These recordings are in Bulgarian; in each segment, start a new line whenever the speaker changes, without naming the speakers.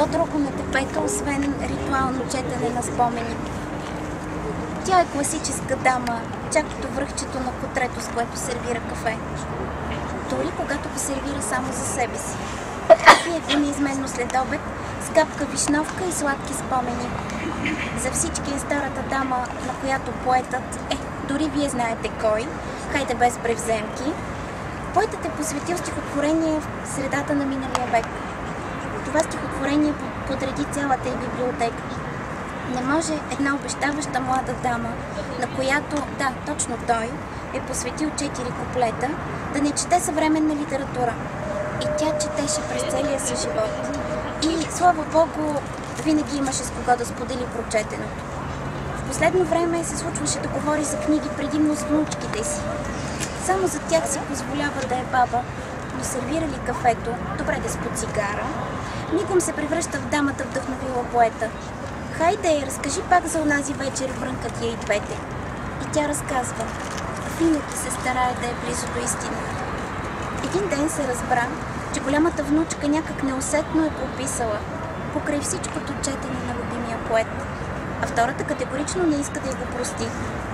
Какво друго на тепето, освен ритуално четене на спомени? Тя е класическа дама, чак до връхчето на котрето, с което сервира кафе. Дори когато го сервира само за себе си. Пие го неизменно след обед, с капка вишновка и сладки спомени. За всички е старата дама, на която поетът дори вие знаете кой, хайде без превземки. Поетът е посветил стихотворение в средата на миналия век. Това стихотворение подреди цялата й библиотека. Не може една обещаваща млада дама, на която, да, точно той, е посветил 4 куплета, да не чете съвременна литература. И тя четеше през целия си живот. И, слава Богу, винаги имаше с кого да сподели прочетеното. В последно време се случваше да говори за книги предимно с внучките си. Само за тях си позволява да е баба, но сервира ли кафето, добре да с по цигара, мигом се превръща в дамата, вдъхновила поета. Хайде, разкажи пак за онази вечер, брънкат я и двете. И тя разказва. Винаги се старае да е близо до истината. Един ден се разбра, че голямата внучка някак неусетно е прописала покрай всичкото четене на любимия поет. А втората категорично не иска да й го прости,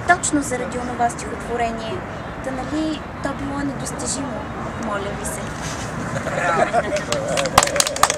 точно заради онова стихотворение. Та нали то било недостижимо, моля ви се.